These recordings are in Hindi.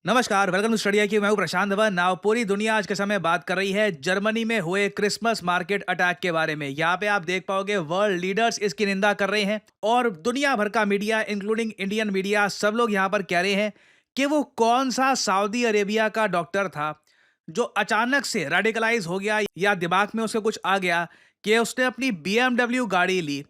नमस्कार, वेलकम टू स्टडी की मैं हूं प्रशांत धवन। नाउ पूरी दुनिया आज के समय बात कर रही है जर्मनी में हुए क्रिसमस मार्केट अटैक के बारे में। यहाँ पे आप देख पाओगे वर्ल्ड लीडर्स इसकी निंदा कर रहे हैं और दुनिया भर का मीडिया इंक्लूडिंग इंडियन मीडिया सब लोग यहाँ पर कह रहे हैं कि वो कौन सा सऊदी अरेबिया का डॉक्टर था जो अचानक से रेडिकलाइज हो गया या दिमाग में उसके कुछ आ गया कि उसने अपनी BMW गाड़ी ली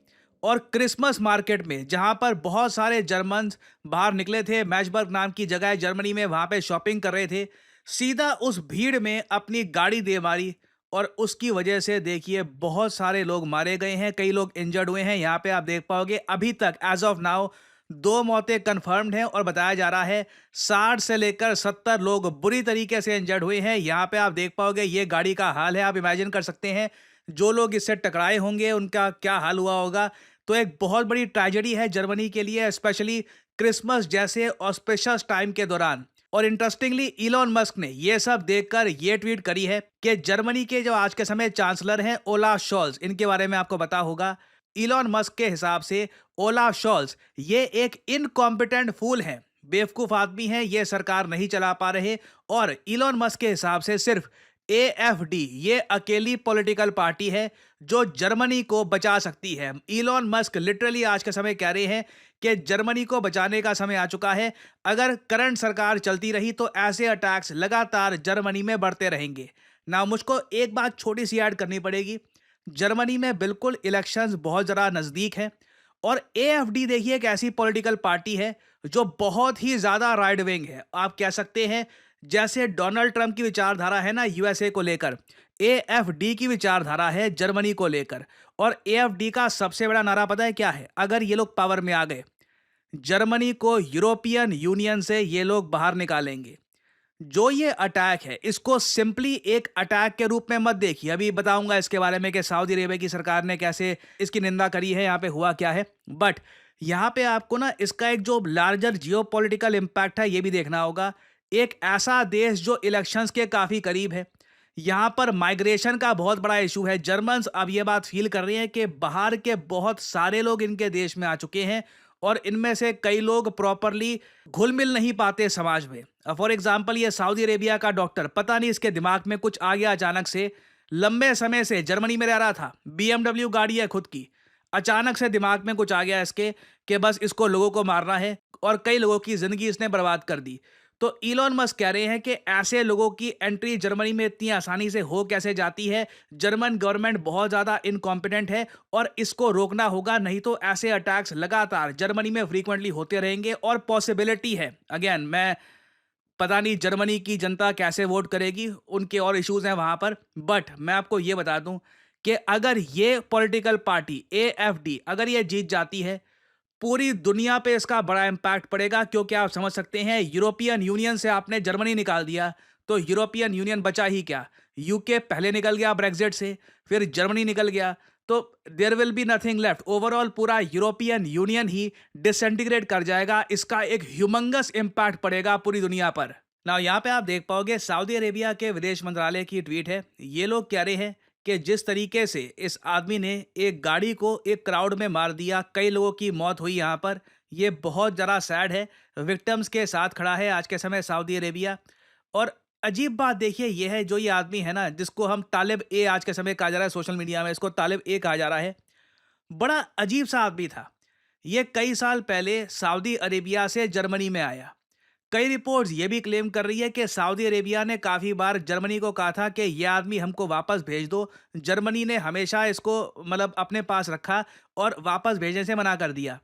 और क्रिसमस मार्केट में जहां पर बहुत सारे जर्मन्स बाहर निकले थे, मैचबर्ग नाम की जगह है जर्मनी में, वहां पे शॉपिंग कर रहे थे, सीधा उस भीड़ में अपनी गाड़ी दे मारी और उसकी वजह से देखिए बहुत सारे लोग मारे गए हैं, कई लोग इंजर्ड हुए हैं। यहाँ पे आप देख पाओगे अभी तक एज ऑफ नाउ 2 मौतें कंफर्म्ड हैं और बताया जा रहा है 60 से लेकर 70 लोग बुरी तरीके से इंजर्ड हुए हैं। यहाँ पे आप देख पाओगे ये गाड़ी का हाल है, आप इमेजिन कर सकते हैं जो लोग इससे टकराए होंगे उनका क्या हाल हुआ होगा। तो एक बहुत बड़ी ट्रेजेडी है जर्मनी के लिए, स्पेशली क्रिसमस जैसे ऑस्पिशियस टाइम के दौरान। और इंटरेस्टिंगली इलॉन मस्क ने ये सब देखकर ये ट्वीट करी है कि जर्मनी के जो आज के समय चांसलर हैं ओलाफ शॉल्ज, इनके बारे में आपको पता होगा। इलॉन मस्क के हिसाब से ओलाफ शॉल्ज ये एक इनकॉम्पिटेंट फूल है, बेवकूफ आदमी है, ये सरकार नहीं चला पा रहे। और इलॉन मस्क के हिसाब से सिर्फ AFD ये अकेली पॉलिटिकल पार्टी है जो जर्मनी को बचा सकती है। इलॉन मस्क लिटरली आज के समय कह रहे हैं कि जर्मनी को बचाने का समय आ चुका है। अगर करंट सरकार चलती रही तो ऐसे अटैक्स लगातार जर्मनी में बढ़ते रहेंगे। ना मुझको एक बात छोटी सी ऐड करनी पड़ेगी, जर्मनी में बिल्कुल इलेक्शंस बहुत ज़रा नज़दीक हैं और AFD देखिए एक ऐसी पॉलिटिकल पार्टी है जो बहुत ही ज़्यादा राइट विंग है। आप कह सकते हैं जैसे डोनाल्ड ट्रंप की विचारधारा है ना USA को लेकर, AFD की विचारधारा है जर्मनी को लेकर। और AFD का सबसे बड़ा नारा पता है क्या है? अगर ये लोग पावर में आ गए, जर्मनी को यूरोपियन यूनियन से ये लोग बाहर निकालेंगे। जो ये अटैक है इसको सिंपली एक अटैक के रूप में मत देखिए, अभी बताऊंगा इसके बारे में कि सऊदी अरेबिया की सरकार ने कैसे इसकी निंदा करी है, यहाँ पे हुआ क्या है। बट यहाँ पे आपको ना इसका एक जो लार्जर जियोपॉलिटिकल इम्पैक्ट है ये भी देखना होगा। एक ऐसा देश जो इलेक्शंस के काफी करीब है, यहाँ पर माइग्रेशन का बहुत बड़ा इशू है। जर्मन्स अब ये बात फील कर रहे हैं कि बाहर के बहुत सारे लोग इनके देश में आ चुके हैं और इनमें से कई लोग प्रॉपरली घुल मिल नहीं पाते समाज में। फॉर एग्जाम्पल ये सऊदी अरेबिया का डॉक्टर, पता नहीं इसके दिमाग में कुछ आ गया अचानक से, लंबे समय से जर्मनी में रह रहा था, BMW गाड़ी है खुद की, अचानक से दिमाग में कुछ आ गया इसके कि बस इसको लोगों को मारना है और कई लोगों की जिंदगी इसने बर्बाद कर दी। तो इलॉन मस्क कह रहे हैं कि ऐसे लोगों की एंट्री जर्मनी में इतनी आसानी से हो कैसे जाती है, जर्मन गवर्नमेंट बहुत ज़्यादा इनकॉम्पिटेंट है और इसको रोकना होगा, नहीं तो ऐसे अटैक्स लगातार जर्मनी में फ्रीक्वेंटली होते रहेंगे। और पॉसिबिलिटी है, अगेन मैं पता नहीं जर्मनी की जनता कैसे वोट करेगी, उनके और इश्यूज हैं वहां पर, बट मैं आपको ये बता दूं कि अगर ये पॉलिटिकल पार्टी AFD अगर ये जीत जाती है, पूरी दुनिया पे इसका बड़ा इम्पैक्ट पड़ेगा। क्योंकि आप समझ सकते हैं यूरोपियन यूनियन से आपने जर्मनी निकाल दिया तो यूरोपियन यूनियन बचा ही क्या। UK पहले निकल गया ब्रेक्सिट से, फिर जर्मनी निकल गया, तो there will be nothing left. Overall पूरा यूरोपियन यूनियन ही डिसइंटीग्रेट कर जाएगा। इसका एक ह्यूमंगस इम्पैक्ट पड़ेगा पूरी दुनिया पर। ना यहाँ पे आप देख पाओगे सऊदी अरेबिया के विदेश मंत्रालय की ट्वीट है, ये लोग कह रहे हैं कि जिस तरीके से इस आदमी ने एक गाड़ी को एक क्राउड में मार दिया, कई लोगों की मौत हुई यहाँ पर, ये बहुत ज़रा सैड है। विक्टिम्स के साथ खड़ा है आज के समय सऊदी अरेबिया। और अजीब बात देखिए ये है, जो ये आदमी है ना जिसको हम तालिब ए आज के समय कहा जा रहा है, सोशल मीडिया में इसको तालिब ए कहा जा रहा है, बड़ा अजीब सा आदमी था। ये कई साल पहले सऊदी अरेबिया से जर्मनी में आया। कई रिपोर्ट्स ये भी क्लेम कर रही है कि सऊदी अरेबिया ने काफ़ी बार जर्मनी को कहा था कि यह आदमी हमको वापस भेज दो। जर्मनी ने हमेशा इसको मतलब अपने पास रखा और वापस भेजने से मना कर दिया।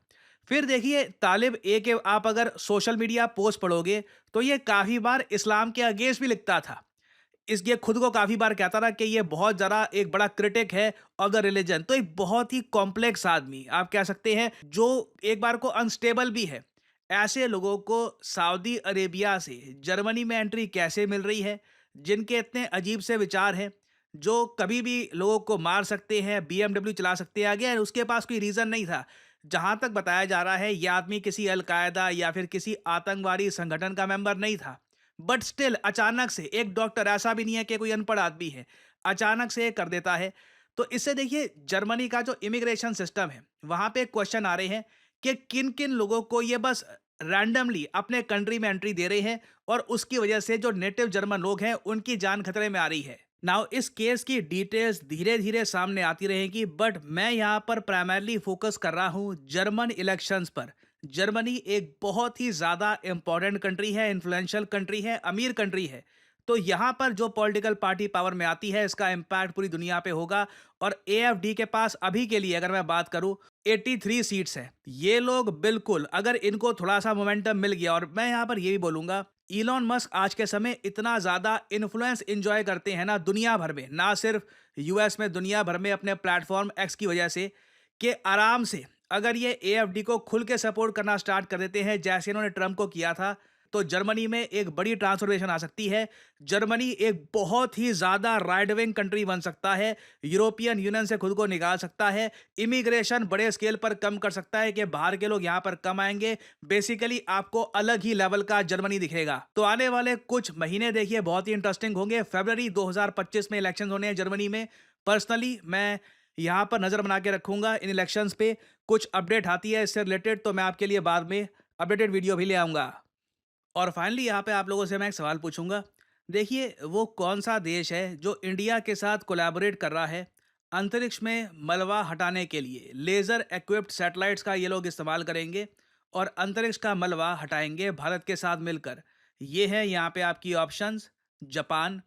फिर देखिए तालिब ए के आप अगर सोशल मीडिया पोस्ट पढ़ोगे तो ये काफ़ी बार इस्लाम के अगेंस्ट भी लिखता था। इस ये खुद को काफ़ी बार कहता रहा कि ये बहुत ज़्यादा एक बड़ा क्रिटिक है ऑफ द रिलीजन। तो एक बहुत ही कॉम्प्लेक्स आदमी आप कह सकते हैं जो एक बार को अनस्टेबल भी है। ऐसे लोगों को सऊदी अरेबिया से जर्मनी में एंट्री कैसे मिल रही है, जिनके इतने अजीब से विचार हैं, जो कभी भी लोगों को मार सकते हैं, BMW चला सकते हैं आगे, उसके पास कोई रीज़न नहीं था। जहां तक बताया जा रहा है यह आदमी किसी अलकायदा या फिर किसी आतंकवादी संगठन का मेंबर नहीं था, बट स्टिल अचानक से एक डॉक्टर, ऐसा भी नहीं है कि कोई अनपढ़ आदमी है, अचानक से ये कर देता है। तो इससे देखिए जर्मनी का जो इमिग्रेशन सिस्टम है वहां पे क्वेश्चन आ रहे हैं कि किन किन लोगों को ये बस रैंडमली अपने कंट्री में एंट्री दे रहे हैं और उसकी वजह से जो नेटिव जर्मन लोग हैं उनकी जान खतरे में आ रही है। नाउ इस केस की डिटेल्स धीरे धीरे सामने आती रहेंगी, बट मैं यहाँ पर प्राइमरली फोकस कर रहा हूँ जर्मन इलेक्शंस पर। जर्मनी एक बहुत ही ज्यादा इंपॉर्टेंट कंट्री है, इन्फ्लुएंशियल कंट्री है, अमीर कंट्री है। तो यहाँ पर जो पॉलिटिकल पार्टी पावर में आती है इसका इम्पैक्ट पूरी दुनिया पे होगा। और एएफडी के पास अभी के लिए अगर मैं बात करूं 83 सीट्स हैं। ये लोग बिल्कुल अगर इनको थोड़ा सा मोमेंटम मिल गया, और मैं यहाँ पर ये भी बोलूंगा इलॉन मस्क आज के समय इतना ज्यादा इन्फ्लुएंस एंजॉय करते हैं ना दुनिया भर में, ना सिर्फ यूएस में, दुनिया भर में अपने प्लेटफॉर्म एक्स की वजह से, कि आराम से अगर ये एएफडी को खुल के सपोर्ट करना स्टार्ट कर देते हैं जैसे इन्होंने ट्रंप को किया था, तो जर्मनी में एक बड़ी ट्रांसफॉर्मेशन आ सकती है। जर्मनी एक बहुत ही ज्यादा राइट विंग कंट्री बन सकता है, यूरोपियन यूनियन से खुद को निकाल सकता है, इमिग्रेशन बड़े स्केल पर कम कर सकता है कि बाहर के लोग यहां पर कम आएंगे। बेसिकली आपको अलग ही लेवल का जर्मनी दिखेगा। तो आने वाले कुछ महीने देखिए बहुत ही इंटरेस्टिंग होंगे। फरवरी 2025 में इलेक्शन होने हैं जर्मनी में। पर्सनली मैं यहां पर नजर बना के रखूंगा इन इलेक्शंस पे। कुछ अपडेट आती है इससे रिलेटेड तो मैं आपके लिए बाद में अपडेटेड वीडियो भी ले आऊंगा। और फाइनली यहाँ पे आप लोगों से मैं एक सवाल पूछूंगा। देखिए वो कौन सा देश है जो इंडिया के साथ कोलैबोरेट कर रहा है अंतरिक्ष में मलबा हटाने के लिए? लेज़र इक्विप्ड सैटेलाइट्स का ये लोग इस्तेमाल करेंगे और अंतरिक्ष का मलबा हटाएंगे भारत के साथ मिलकर। ये है यहाँ पे आपकी ऑप्शंस: जापान,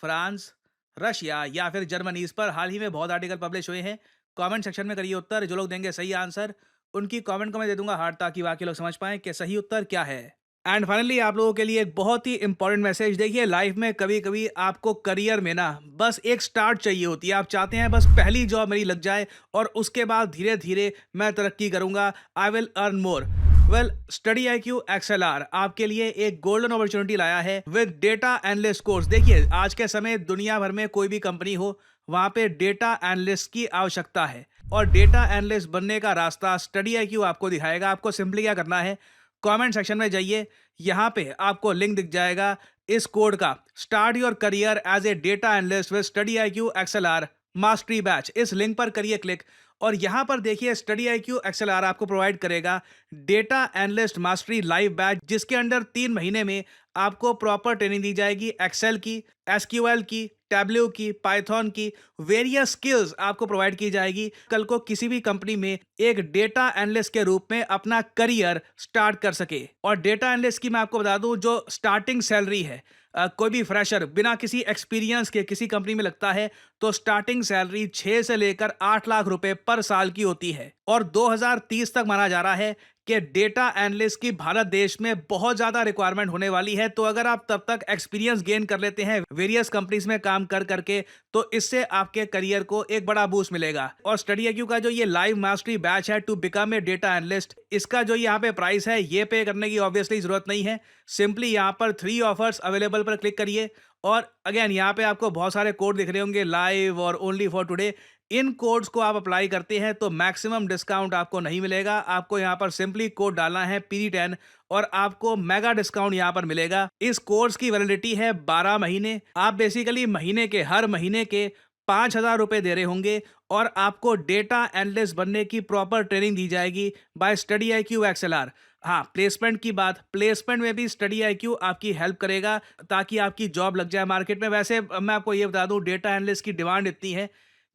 फ्रांस, रशिया या फिर जर्मनी। इस पर हाल ही में बहुत आर्टिकल पब्लिश हुए हैं। कमेंट सेक्शन में करिए उत्तर। जो लोग देंगे सही आंसर उनकी कमेंट को मैं दे दूंगा हार्ट, ताकि बाकी लोग समझ पाएं कि सही उत्तर क्या है। एंड फाइनली आप लोगों के लिए एक बहुत ही इंपॉर्टेंट मैसेज। देखिए लाइफ में कभी कभी आपको करियर में ना बस एक स्टार्ट चाहिए होती है। आप चाहते हैं बस पहली जॉब मेरी लग जाए और उसके बाद धीरे धीरे मैं तरक्की करूंगा, I will earn more. Well, study IQ XLR आपके लिए एक गोल्डन अपॉर्चुनिटी लाया है विद डेटा एनालिस्ट कोर्स। देखिए आज के समय दुनिया भर में कोई भी कंपनी हो वहां पे डेटा एनालिस्ट की आवश्यकता है, और डेटा एनालिस्ट बनने का रास्ता स्टडी IQ आपको दिखाएगा। आपको सिंपली क्या करना है, कमेंट सेक्शन में जाइए, यहाँ पे आपको लिंक दिख जाएगा इस कोड का, start your career as a data analyst with study IQ XLR mastery batch. इस लिंक पर करिए क्लिक और यहाँ पर देखिए स्टडी IQ XLR आपको प्रोवाइड करेगा data analyst mastery live batch, जिसके अंदर 3 महीने में आपको प्रॉपर ट्रेनिंग दी जाएगी एक्सेल की, SQL की, टैब्ल्यू की, पाइथन की, वेरियस स्किल्स आपको प्रोवाइड की जाएगी। कल को किसी भी कंपनी में एक डेटा एनालिस्ट के रूप में अपना करियर स्टार्ट कर सके। और डेटा एनालिस्ट की मैं आपको बता दूं जो स्टार्टिंग सैलरी है, कोई भी फ्रेशर बिना किसी एक्सपीरियंस के किसी कंपनी में लगता है तो स्टार्टिंग सैलरी 6 से लेकर 8 लाख रुपए पर साल की होती है। और 2030 तक माना जा रहा है कि डेटा एनालिस्ट की भारत देश में बहुत ज्यादा रिक्वायरमेंट होने वाली है। तो अगर आप तब तक एक्सपीरियंस गेन कर लेते हैं वेरियस कंपनीज में काम कर करके, तो इससे आपके करियर को एक बड़ा बूस्ट मिलेगा। और स्टडी IQ का जो ये लाइव मास्टरी बैच है to become a data analyst, इसका जो यहाँ पे प्राइस है ये पे करने की ऑब्वियसली जरूरत नहीं है। सिंपली यहाँ पर 3 ऑफर्स अवेलेबल पर क्लिक करिए और अगेन यहाँ पे आपको बहुत सारे कोड दिख रहे होंगे, लाइव और only for today. In codes को आप अप्लाई करते हैं तो मैक्सिमम डिस्काउंट आपको नहीं मिलेगा। आपको यहाँ पर सिंपली कोड डालना है PD10 और आपको मेगा डिस्काउंट यहाँ पर मिलेगा। इस कोर्स की वैलिडिटी है 12 महीने। आप बेसिकली महीने के हर महीने के 5,000 रुपए दे रहे होंगे और आपको डेटा एनालिस्ट बनने की प्रॉपर ट्रेनिंग दी जाएगी बाय स्टडी IQ XLR। हाँ, प्लेसमेंट की बात, प्लेसमेंट में भी स्टडी IQ आपकी हेल्प करेगा ताकि आपकी जॉब लग जाए मार्केट में। वैसे मैं आपको ये बता दूं डेटा एनालिस्ट की डिमांड इतनी है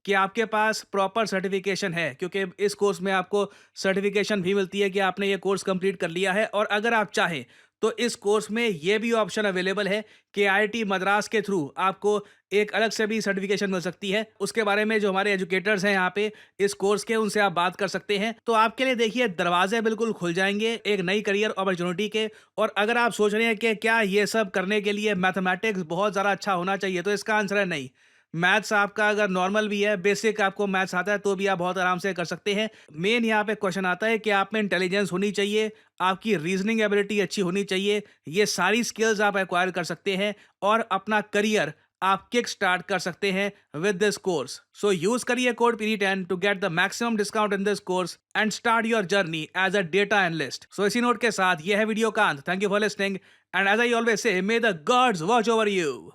कि आपके पास प्रॉपर सर्टिफिकेशन है, क्योंकि इस कोर्स में आपको सर्टिफिकेशन भी मिलती है कि आपने ये कोर्स कंप्लीट कर लिया है। और अगर आप चाहें तो इस कोर्स में ये भी ऑप्शन अवेलेबल है कि IIT मद्रास के थ्रू आपको एक अलग से भी सर्टिफिकेशन मिल सकती है। उसके बारे में जो हमारे एजुकेटर्स हैं यहाँ पे इस कोर्स के, उनसे आप बात कर सकते हैं। तो आपके लिए देखिए दरवाजे बिल्कुल खुल जाएंगे एक नई करियर अपॉर्चुनिटी के। और अगर आप सोच रहे हैं कि क्या ये सब करने के लिए मैथमेटिक्स बहुत ज़्यादा अच्छा होना चाहिए, तो इसका आंसर है नहीं। मैथ्स आपका अगर नॉर्मल भी है, बेसिक आपको मैथ्स आता है, तो भी आप बहुत आराम से कर सकते हैं। मेन यहाँ पे क्वेश्चन आता है कि आप में इंटेलिजेंस होनी चाहिए, आपकी रीजनिंग एबिलिटी अच्छी होनी चाहिए। ये सारी स्किल्स आप एक्वायर कर सकते हैं और अपना करियर आप किक स्टार्ट कर सकते हैं with this course. So use करिए code PD10 to get the maximum discount in this course and start your journey as a data analyst. So इसी नोट के साथ ये है वीडियो का अंत। Thank you for listening and as I always say, may the gods watch over you.